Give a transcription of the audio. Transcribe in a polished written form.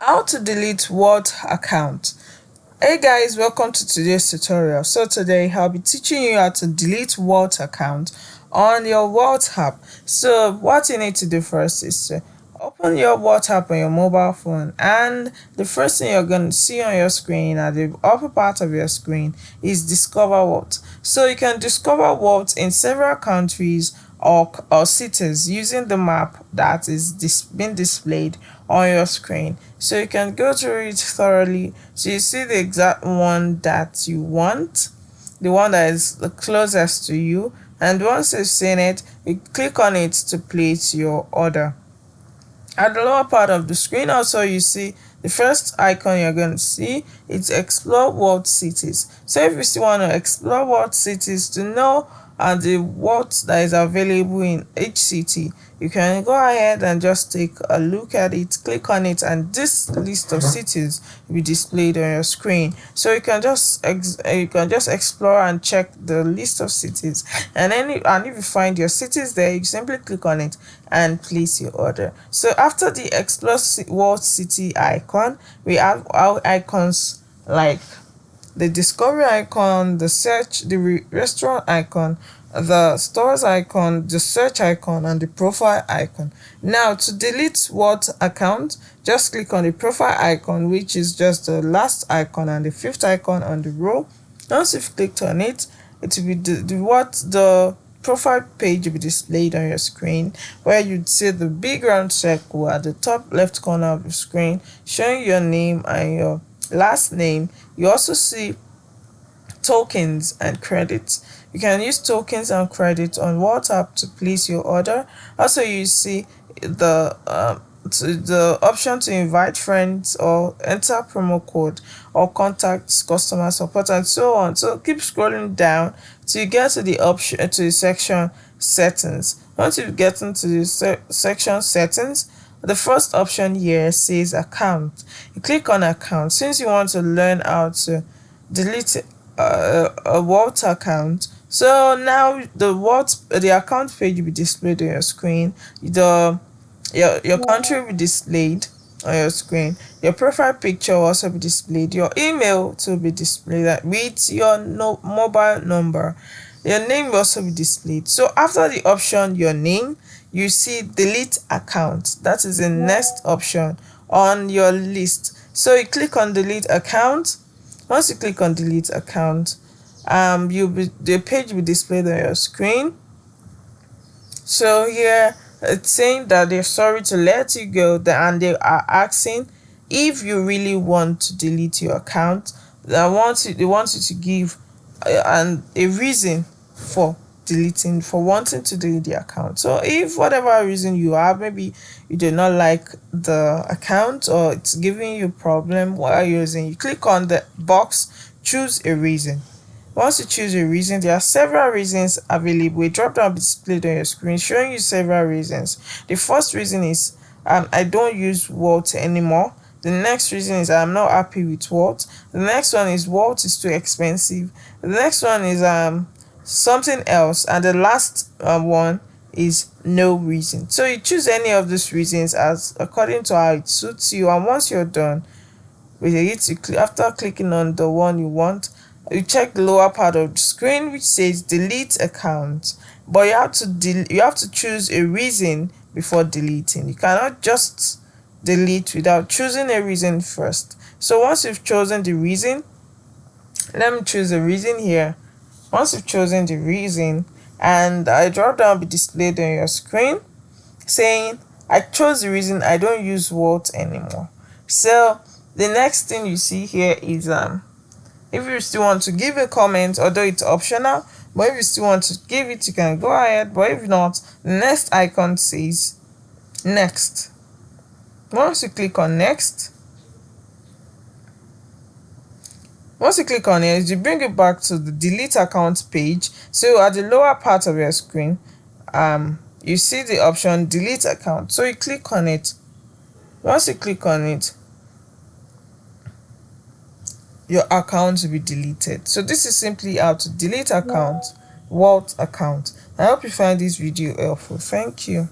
How to delete Wolt account. Hey guys, welcome to today's tutorial. So today I'll be teaching you how to delete Wolt account on your Wolt app. So what you need to do first is to open your Wolt app on your mobile phone, and the first thing you're going to see on your screen at the upper part of your screen is Discover Wolt. So you can discover Wolt in several countries or cities using the map that is being displayed on your screen. So you can go through it thoroughly so you see the exact one that you want, the one that is the closest to you, and once you've seen it, you click on it to place your order. At the lower part of the screen also you see the first icon you're going to see. It's Explore World Cities. So if you still want to explore world cities to know the what that is available in each city, you can go ahead and just take a look at it, click on it, and this list of cities will be displayed on your screen. So you can just explore and check the list of cities, and if you find your cities there, you simply click on it and place your order. So after the Explore World City icon, we have our icons like the discovery icon, the search, the restaurant icon, the stores icon, the search icon, and the profile icon. Now to delete Wolt account, just click on the profile icon, which is just the last icon and the fifth icon on the row. Once you've clicked on it, it will be the profile page will be displayed on your screen, where you'd see the big round circle at the top left corner of the screen showing your name and your last name. You also see tokens and credits. You can use tokens and credits on WhatsApp to place your order. Also, you see the option to invite friends or enter promo code or contact customer support and so on. So keep scrolling down till you get to the option to the section settings. Once you get into the section settings, the first option here says account. You click on account. Since you want to learn how to delete a Wolt account, so now the account page will be displayed on your screen. Your country will be displayed on your screen. Your profile picture will also be displayed. Your email to be displayed with your mobile number. Your name will also be displayed. So after the option your name, you see delete account. That is the next option on your list. So you click on delete account. Once you click on delete account, the page will be displayed on your screen. So here it's saying that they're sorry to let you go, and they are asking if you really want to delete your account. They want you to give a reason for wanting to delete the account. So if whatever reason you have, maybe you do not like the account or it's giving you problem while using, you click on the box, choose a reason. Once you choose a reason, there are several reasons available. A drop down displayed on your screen showing you several reasons. The first reason is I don't use Wolt anymore. The next reason is I'm not happy with Wolt. The next one is Wolt is too expensive. The next one is something else, and the last one is no reason. So you choose any of these reasons as according to how it suits you, and once you're done with it, after clicking on the one you want, you check the lower part of the screen which says delete account, but you have to choose a reason before deleting. You cannot just delete without choosing a reason first. So once you've chosen the reason, let me choose the reason here. Once you've chosen the reason, and a drop down will be displayed on your screen saying I chose the reason I don't use Wolt anymore. So the next thing you see here is if you still want to give a comment, although it's optional, but if you still want to give it, you can go ahead. But if not, the next icon says next. Once you click on next, it will bring you back to the delete account page. So at the lower part of your screen, you see the option delete account. So you click on it. Once you click on it, your account will be deleted. So this is simply how to delete Wolt account. I hope you find this video helpful. Thank you.